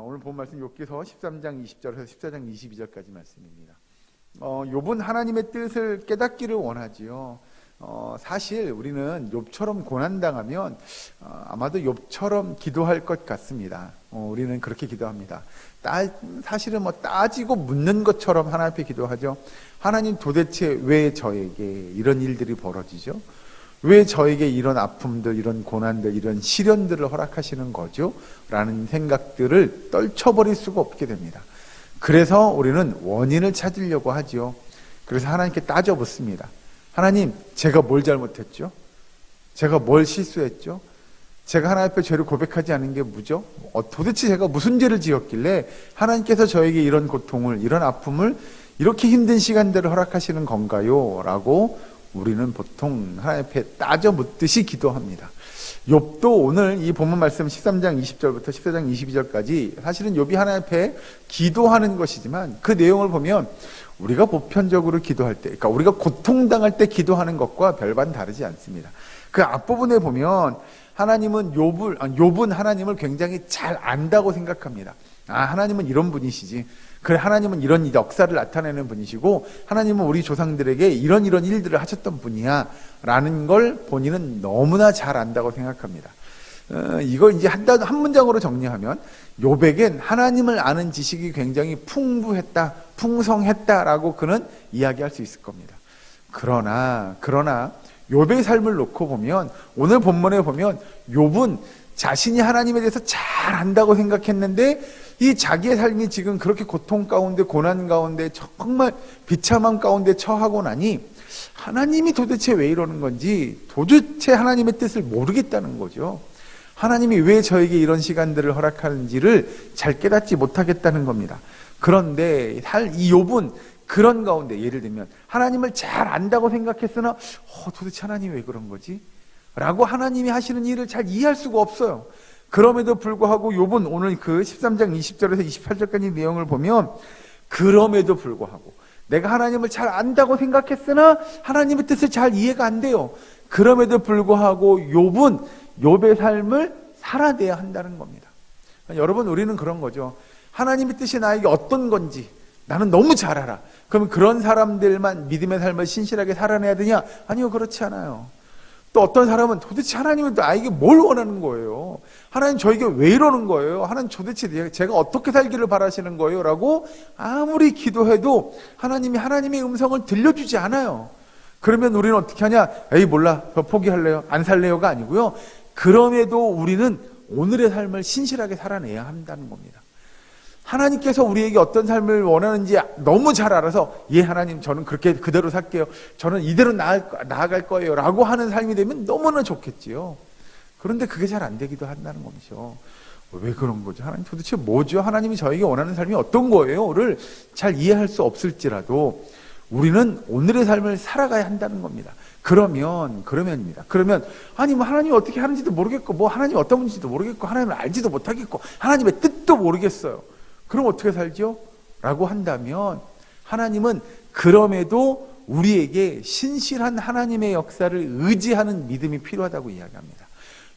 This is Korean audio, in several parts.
오늘 본 말씀 욥기서 13장 20절에서 14장 22절까지 말씀입니다. 욥은 하나님의 뜻을 깨닫기를 원하지요. 사실 우리는 욥처럼 고난당하면 아마도 욥처럼 기도할 것 같습니다. 우리는 그렇게 기도합니다. 사실은 따지고 묻는 것처럼 하나님 앞에 기도하죠. 하나님, 도대체 왜 저에게 이런 일들이 벌어지죠? 왜 저에게 이런 아픔들, 이런 고난들, 이런 시련들을 허락하시는 거죠? 라는 생각들을 떨쳐버릴 수가 없게 됩니다. 그래서 우리는 원인을 찾으려고 하죠. 그래서 하나님께 따져 묻습니다. 하나님, 제가 뭘 잘못했죠? 제가 뭘 실수했죠? 제가 하나님 앞에 죄를 고백하지 않은 게 뭐죠? 도대체 제가 무슨 죄를 지었길래 하나님께서 저에게 이런 고통을, 이런 아픔을, 이렇게 힘든 시간들을 허락하시는 건가요? 라고 우리는 보통 하나님 앞에 따져 묻듯이 기도합니다. 욥도 오늘 이 본문 말씀 13장 20절부터 14장 22절까지 사실은 욥이 하나님 앞에 기도하는 것이지만 그 내용을 보면 우리가 보편적으로 기도할 때, 그러니까 우리가 고통당할 때 기도하는 것과 별반 다르지 않습니다. 그 앞부분에 보면 욥은 하나님을 굉장히 잘 안다고 생각합니다. 하나님은 이런 분이시지. 그래, 하나님은 이런 역사를 나타내는 분이시고 하나님은 우리 조상들에게 이런 일들을 하셨던 분이야 라는 걸 본인은 너무나 잘 안다고 생각합니다. 이걸 이제 한 문장으로 정리하면 욥에겐 하나님을 아는 지식이 굉장히 풍부했다, 풍성했다라고 그는 이야기할 수 있을 겁니다. 그러나 욥의 삶을 놓고 보면, 오늘 본문에 보면 욥은 자신이 하나님에 대해서 잘 안다고 생각했는데 이 자기의 삶이 지금 그렇게 고통 가운데, 고난 가운데, 정말 비참함 가운데 처하고 나니 하나님이 도대체 왜 이러는 건지 도대체 하나님의 뜻을 모르겠다는 거죠. 하나님이 왜 저에게 이런 시간들을 허락하는지를 잘 깨닫지 못하겠다는 겁니다. 그런데 이 욥은 그런 가운데, 예를 들면 하나님을 잘 안다고 생각했으나 도대체 하나님이 왜 그런 거지? 라고 하나님이 하시는 일을 잘 이해할 수가 없어요. 그럼에도 불구하고 욥은 오늘 그 13장 20절에서 28절까지 내용을 보면 그럼에도 불구하고 내가 하나님을 잘 안다고 생각했으나 하나님의 뜻을 잘 이해가 안 돼요. 그럼에도 불구하고 욥의 삶을 살아내야 한다는 겁니다. 여러분, 우리는 그런 거죠. 하나님의 뜻이 나에게 어떤 건지 나는 너무 잘 알아. 그럼 그런 사람들만 믿음의 삶을 신실하게 살아내야 되냐? 아니요, 그렇지 않아요. 또 어떤 사람은 도대체 하나님은 나에게 뭘 원하는 거예요? 하나님 저에게 왜 이러는 거예요? 하나님 도대체 제가 어떻게 살기를 바라시는 거예요? 라고 아무리 기도해도 하나님이 하나님의 음성을 들려주지 않아요. 그러면 우리는 어떻게 하냐? 에이, 몰라, 저 포기할래요, 안 살래요가 아니고요. 그럼에도 우리는 오늘의 삶을 신실하게 살아내야 한다는 겁니다. 하나님께서 우리에게 어떤 삶을 원하는지 너무 잘 알아서, 예, 하나님, 저는 그렇게 그대로 살게요, 저는 이대로 나아갈 거예요 라고 하는 삶이 되면 너무나 좋겠지요. 그런데 그게 잘 안 되기도 한다는 거죠. 왜 그런 거죠? 하나님 도대체 뭐죠? 하나님이 저에게 원하는 삶이 어떤 거예요?를 잘 이해할 없을지라도 우리는 오늘의 삶을 살아가야 한다는 겁니다. 그러면입니다. 그러면 하나님 어떻게 하는지도 모르겠고, 하나님 어떤 분인지도 모르겠고, 하나님을 알지도 못하겠고, 하나님의 뜻도 모르겠어요. 그럼 어떻게 살죠? 라고 한다면 하나님은 그럼에도 우리에게 신실한 하나님의 역사를 의지하는 믿음이 필요하다고 이야기합니다.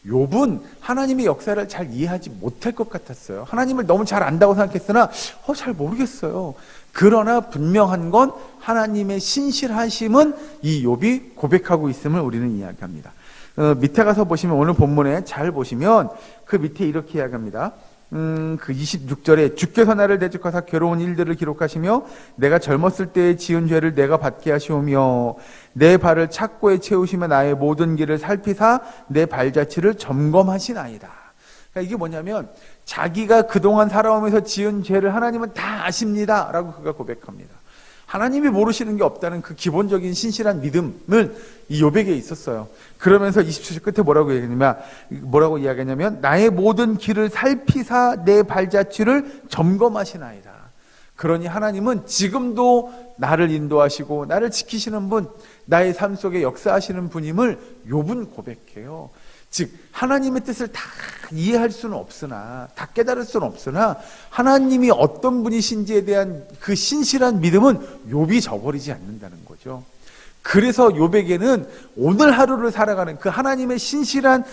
욥은 하나님의 역사를 잘 이해하지 못할 것 같았어요. 하나님을 너무 잘 안다고 생각했으나 잘 모르겠어요. 그러나 분명한 건 하나님의 신실하심은 이 욥이 고백하고 있음을 우리는 이야기합니다. 밑에 가서 보시면, 오늘 본문에 잘 보시면 그 밑에 이렇게 이야기합니다. 그 26절에 주께서 나를 대적하사 괴로운 일들을 기록하시며 내가 젊었을 때에 지은 죄를 내가 받게 하시오며 내 발을 착고에 채우시며 나의 모든 길을 살피사 내 발자취를 점검하시나이다. 그러니까 이게 뭐냐면 자기가 그동안 살아오면서 지은 죄를 하나님은 다 아십니다 라고 그가 고백합니다. 하나님이 모르시는 게 없다는 그 기본적인 신실한 믿음을 이 욥에게 있었어요. 그러면서 27절 끝에 뭐라고 이야기하냐면 나의 모든 길을 살피사 내 발자취를 점검하시나이다. 그러니 하나님은 지금도 나를 인도하시고 나를 지키시는 분, 나의 삶 속에 역사하시는 분임을 욥은 고백해요. 즉 하나님의 뜻을 다 이해할 수는 없으나, 다 깨달을 수는 없으나 하나님이 어떤 분이신지에 대한 그 신실한 믿음은 욥이 저버리지 않는다는 거죠. 그래서 욥에게는 오늘 하루를 살아가는 그 하나님의 신실한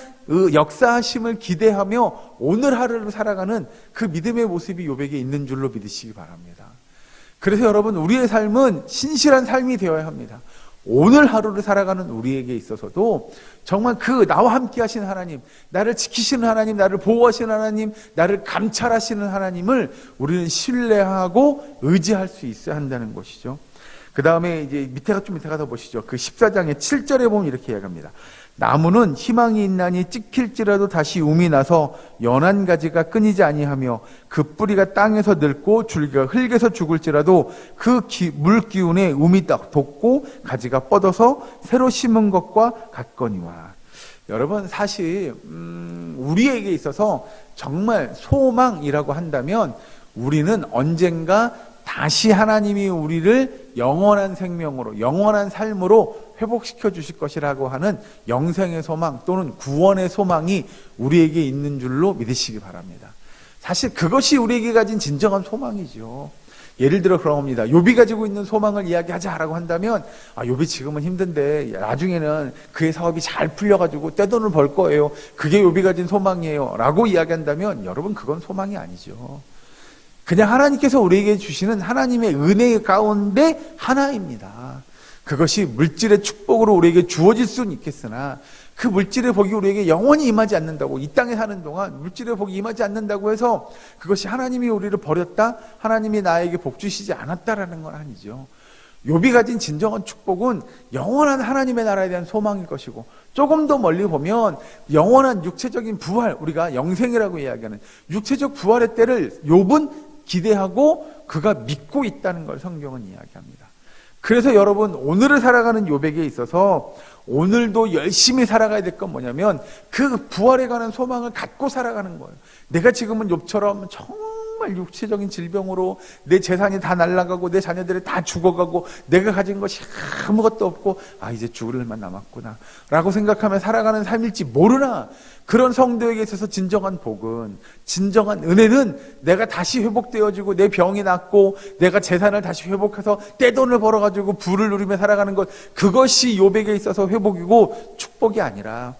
역사하심을 기대하며 오늘 하루를 살아가는 그 믿음의 모습이 욥에게 있는 줄로 믿으시기 바랍니다. 그래서 여러분, 우리의 삶은 신실한 삶이 되어야 합니다. 오늘 하루를 살아가는 우리에게 있어서도 정말 그 나와 함께 하시는 하나님, 나를 지키시는 하나님, 나를 보호하시는 하나님, 나를 감찰하시는 하나님을 우리는 신뢰하고 의지할 수 있어야 한다는 것이죠. 그 다음에 이제 밑에 가서 보시죠. 그 14장의 7절에 보면 이렇게 이야기합니다. 나무는 희망이 있나니 찍힐지라도 다시 움이 나서 연한 가지가 끊이지 아니하며 그 뿌리가 땅에서 늙고 줄기가 흙에서 죽을지라도 그 물 기운에 움이 돋고 가지가 뻗어서 새로 심은 것과 같거니와. 여러분, 사실 우리에게 있어서 정말 소망이라고 한다면 우리는 언젠가 다시 하나님이 우리를 영원한 생명으로, 영원한 삶으로 회복시켜 주실 것이라고 하는 영생의 소망 또는 구원의 소망이 우리에게 있는 줄로 믿으시기 바랍니다. 사실 그것이 우리에게 가진 진정한 소망이죠. 예를 들어 그런 겁니다. 욥이 가지고 있는 소망을 이야기하자라고 한다면, 욥이 지금은 힘든데 나중에는 그의 사업이 잘 풀려가지고 떼돈을 벌 거예요. 그게 욥이 가진 소망이에요 라고 이야기한다면 여러분, 그건 소망이 아니죠. 그냥 하나님께서 우리에게 주시는 하나님의 은혜 가운데 하나입니다. 그것이 물질의 축복으로 우리에게 주어질 수는 있겠으나 그 물질의 복이 우리에게 영원히 임하지 않는다고, 이 땅에 사는 동안 물질의 복이 임하지 않는다고 해서 그것이 하나님이 우리를 버렸다, 하나님이 나에게 복 주시지 않았다라는 건 아니죠. 욥이 가진 진정한 축복은 영원한 하나님의 나라에 대한 소망일 것이고, 조금 더 멀리 보면 영원한 육체적인 부활, 우리가 영생이라고 이야기하는 육체적 부활의 때를 욥은 기대하고 그가 믿고 있다는 걸 성경은 이야기합니다. 그래서 여러분, 오늘을 살아가는 욥에게 있어서 오늘도 열심히 살아가야 될 건 뭐냐면 그 부활에 관한 소망을 갖고 살아가는 거예요. 내가 지금은 욥처럼 정말 육체적인 질병으로 내 재산이 다 날아가고 내 자녀들이 다 죽어가고 내가 가진 것이 아무것도 없고 이제 죽을 일만 남았구나 라고 생각하며 살아가는 삶일지 모르나, 그런 성도에게 있어서 진정한 복은, 진정한 은혜는 내가 다시 회복되어지고 내 병이 낫고 내가 재산을 다시 회복해서 떼돈을 벌어가지고 부를 누리며 살아가는 것, 그것이 욥에게 있어서 회복이고 축복이 아니라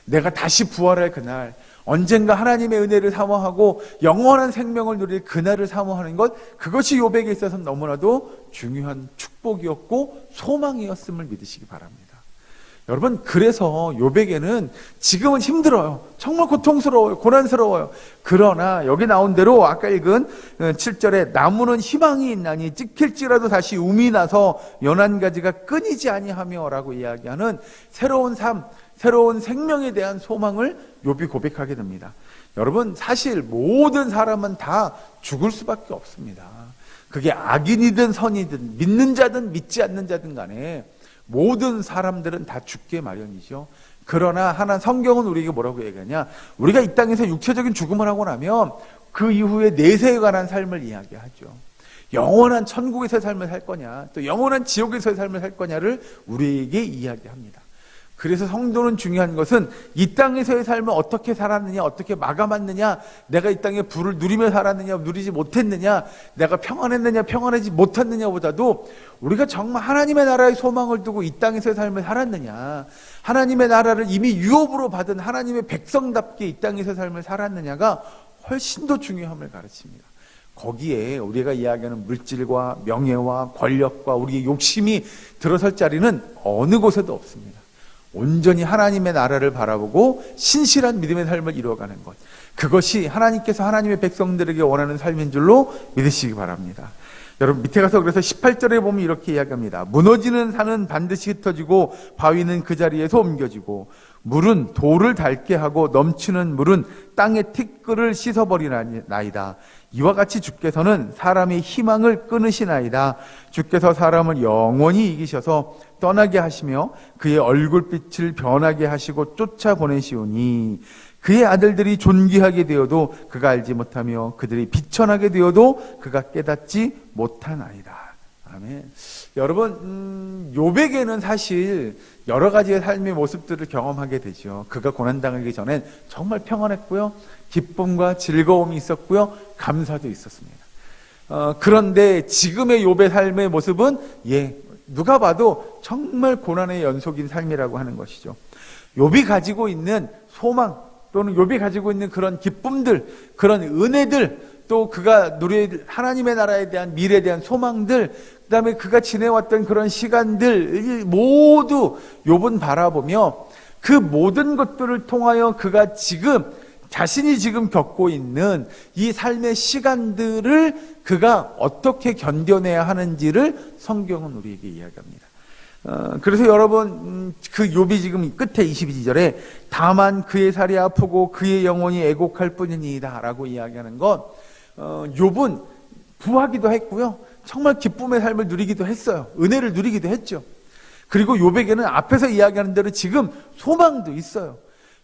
내가 다시 부활할 그날, 언젠가 하나님의 은혜를 사모하고 영원한 생명을 누릴 그날을 사모하는 것, 그것이 욥에게 있어서는 너무나도 중요한 축복이었고 소망이었음을 믿으시기 바랍니다. 여러분, 그래서 욥에게는 지금은 힘들어요. 정말 고통스러워요. 고난스러워요. 그러나 여기 나온 대로 아까 읽은 7절에 나무는 희망이 있나니 찍힐지라도 다시 움이 나서 연한 가지가 끊이지 아니하며 라고 이야기하는 새로운 삶, 새로운 생명에 대한 소망을 욥이 고백하게 됩니다. 여러분, 사실 모든 사람은 다 죽을 수밖에 없습니다. 그게 악인이든 선이든 믿는 자든 믿지 않는 자든 간에 모든 사람들은 다 죽게 마련이죠. 그러나 하나, 성경은 우리에게 뭐라고 얘기하냐, 우리가 이 땅에서 육체적인 죽음을 하고 나면 그 이후에 내세에 관한 삶을 이야기하죠. 영원한 천국에서의 삶을 살 거냐, 또 영원한 지옥에서의 삶을 살 거냐를 우리에게 이야기합니다. 그래서 성도는 중요한 것은 이 땅에서의 삶을 어떻게 살았느냐, 어떻게 마감했느냐, 내가 이 땅에 부를 누리며 살았느냐, 누리지 못했느냐, 내가 평안했느냐, 평안하지 못했느냐보다도 우리가 정말 하나님의 나라의 소망을 두고 이 땅에서의 삶을 살았느냐, 하나님의 나라를 이미 유업으로 받은 하나님의 백성답게 이 땅에서의 삶을 살았느냐가 훨씬 더 중요함을 가르칩니다. 거기에 우리가 이야기하는 물질과 명예와 권력과 우리의 욕심이 들어설 자리는 어느 곳에도 없습니다. 온전히 하나님의 나라를 바라보고 신실한 믿음의 삶을 이루어가는 것, 그것이 하나님께서 하나님의 백성들에게 원하는 삶인 줄로 믿으시기 바랍니다. 여러분, 밑에 가서 그래서 18절에 보면 이렇게 이야기합니다. 무너지는 산은 반드시 흩어지고 바위는 그 자리에서 옮겨지고 물은 돌을 닳게 하고 넘치는 물은 땅의 티끌을 씻어버리나이다. 이와 같이 주께서는 사람의 희망을 끊으시나이다. 주께서 사람을 영원히 이기셔서 떠나게 하시며 그의 얼굴빛을 변하게 하시고 쫓아보내시오니 그의 아들들이 존귀하게 되어도 그가 알지 못하며 그들이 비천하게 되어도 그가 깨닫지 못하나이다. 아멘. 여러분, 욥에게는 사실 여러 가지의 삶의 모습들을 경험하게 되죠. 그가 고난당하기 전엔 정말 평안했고요, 기쁨과 즐거움이 있었고요, 감사도 있었습니다. 그런데 지금의 욥의 삶의 모습은 누가 봐도 정말 고난의 연속인 삶이라고 하는 것이죠. 욥이 가지고 있는 소망 또는 욥이 가지고 있는 그런 기쁨들, 그런 은혜들, 또 그가 누릴 하나님의 나라에 대한 미래에 대한 소망들, 그다음에 그가 지내왔던 그런 시간들 모두 욥은 바라보며 그 모든 것들을 통하여 그가 자신이 지금 겪고 있는 이 삶의 시간들을 그가 어떻게 견뎌내야 하는지를 성경은 우리에게 이야기합니다. 그래서 여러분, 그 욥이 지금 끝에 22절에 다만 그의 살이 아프고 그의 영혼이 애곡할 뿐이니이다 라고 이야기하는 건, 욥은 부하기도 했고요, 정말 기쁨의 삶을 누리기도 했어요. 은혜를 누리기도 했죠. 그리고 욥에게는 앞에서 이야기하는 대로 지금 소망도 있어요.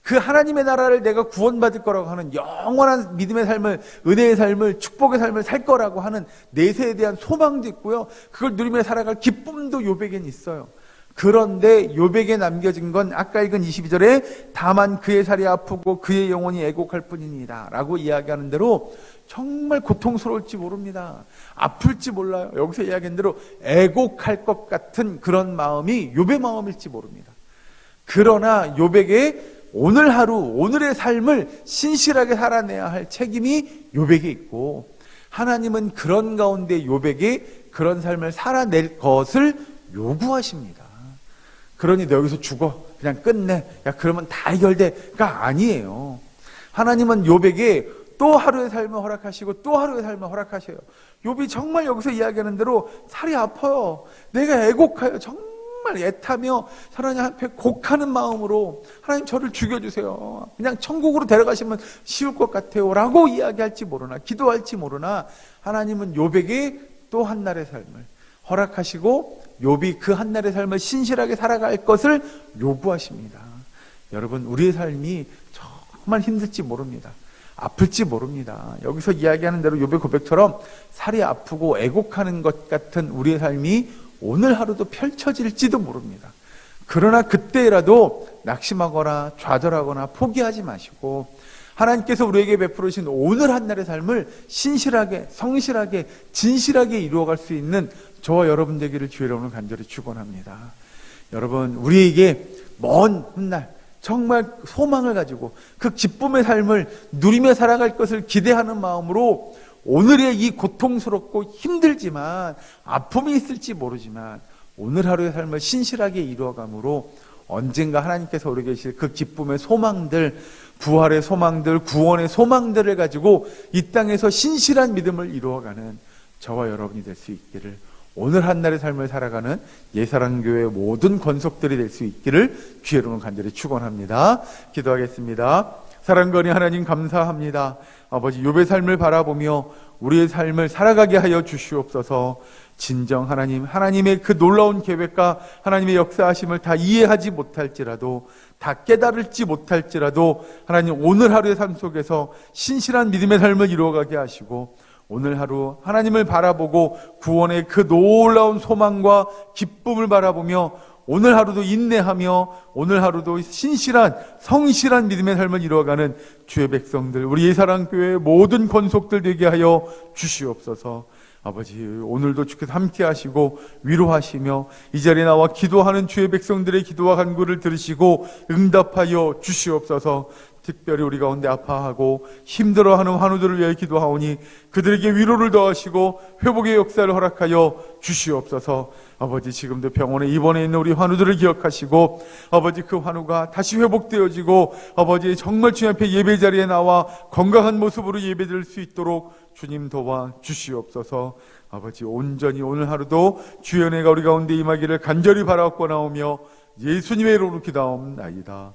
그 하나님의 나라를 내가 구원받을 거라고 하는 영원한 믿음의 삶을, 은혜의 삶을, 축복의 삶을 살 거라고 하는 내세에 대한 소망도 있고요, 그걸 누리며 살아갈 기쁨도 욥에게는 있어요. 그런데 욥에게 남겨진 건 아까 읽은 22절에 다만 그의 살이 아프고 그의 영혼이 애곡할 뿐이니이다 라고 이야기하는 대로 정말 고통스러울지 모릅니다. 아플지 몰라요. 여기서 이야기한 대로 애곡할 것 같은 그런 마음이 욥의 마음일지 모릅니다. 그러나 욥에게 오늘 하루, 오늘의 삶을 신실하게 살아내야 할 책임이 욥에게 있고, 하나님은 그런 가운데 욥에게 그런 삶을 살아낼 것을 요구하십니다. 그러니 너 여기서 죽어, 그냥 끝내, 야 그러면 다 해결돼가 아니에요. 하나님은 욥에게 또 하루의 삶을 허락하시고 또 하루의 삶을 허락하셔요. 욥이 정말 여기서 이야기하는 대로 살이 아파요. 내가 애곡하여 정말 애타며 하나님 앞에 곡하는 마음으로 하나님 저를 죽여주세요. 그냥 천국으로 데려가시면 쉬울 것 같아요 라고 이야기할지 모르나, 기도할지 모르나, 하나님은 욥에게 또 한 날의 삶을 허락하시고 욥이 그 한 날의 삶을 신실하게 살아갈 것을 요구하십니다. 여러분, 우리의 삶이 정말 힘들지 모릅니다. 아플지 모릅니다. 여기서 이야기하는 대로 욥의 고백처럼 살이 아프고 애곡하는 것 같은 우리의 삶이 오늘 하루도 펼쳐질지도 모릅니다. 그러나 그때라도 낙심하거나 좌절하거나 포기하지 마시고 하나님께서 우리에게 베풀으신 오늘 한 날의 삶을 신실하게, 성실하게, 진실하게 이루어갈 수 있는 저와 여러분 되기를 주의 이름으로 간절히 축원합니다. 여러분, 우리에게 먼 훗날 정말 소망을 가지고 그 기쁨의 삶을 누리며 살아갈 것을 기대하는 마음으로 오늘의 이 고통스럽고 힘들지만 아픔이 있을지 모르지만 오늘 하루의 삶을 신실하게 이루어감으로 언젠가 하나님께서 우리 계실 그 기쁨의 소망들, 부활의 소망들, 구원의 소망들을 가지고 이 땅에서 신실한 믿음을 이루어가는 저와 여러분이 될 수 있기를, 오늘 한 날의 삶을 살아가는 예사랑교회의 모든 권속들이 될 수 있기를 주의 이름으로 간절히 축원합니다. 기도하겠습니다. 사랑과 은혜 하나님 감사합니다. 아버지, 욥의 삶을 바라보며 우리의 삶을 살아가게 하여 주시옵소서. 진정 하나님의 그 놀라운 계획과 하나님의 역사하심을 다 이해하지 못할지라도, 다 깨달을지 못할지라도 하나님 오늘 하루의 삶 속에서 신실한 믿음의 삶을 이루어가게 하시고, 오늘 하루 하나님을 바라보고 구원의 그 놀라운 소망과 기쁨을 바라보며 오늘 하루도 인내하며 오늘 하루도 신실한 성실한 믿음의 삶을 이루어가는 주의 백성들, 우리 예사랑교회의 모든 권속들 되게 하여 주시옵소서. 아버지, 오늘도 주께서 함께 하시고 위로하시며 이 자리에 나와 기도하는 주의 백성들의 기도와 간구를 들으시고 응답하여 주시옵소서. 특별히 우리 가운데 아파하고 힘들어하는 환우들을 위하여 기도하오니 그들에게 위로를 더하시고 회복의 역사를 허락하여 주시옵소서. 아버지, 지금도 병원에 입원해 있는 우리 환우들을 기억하시고 아버지, 그 환우가 다시 회복되어지고 아버지 정말 주님 앞에 예배 자리에 나와 건강한 모습으로 예배드릴 수 있도록 주님 도와 주시옵소서. 아버지, 온전히 오늘 하루도 주의 은혜가 우리 가운데 임하기를 간절히 바라옵고 나오며 예수님의 이름으로 기도하옵나이다.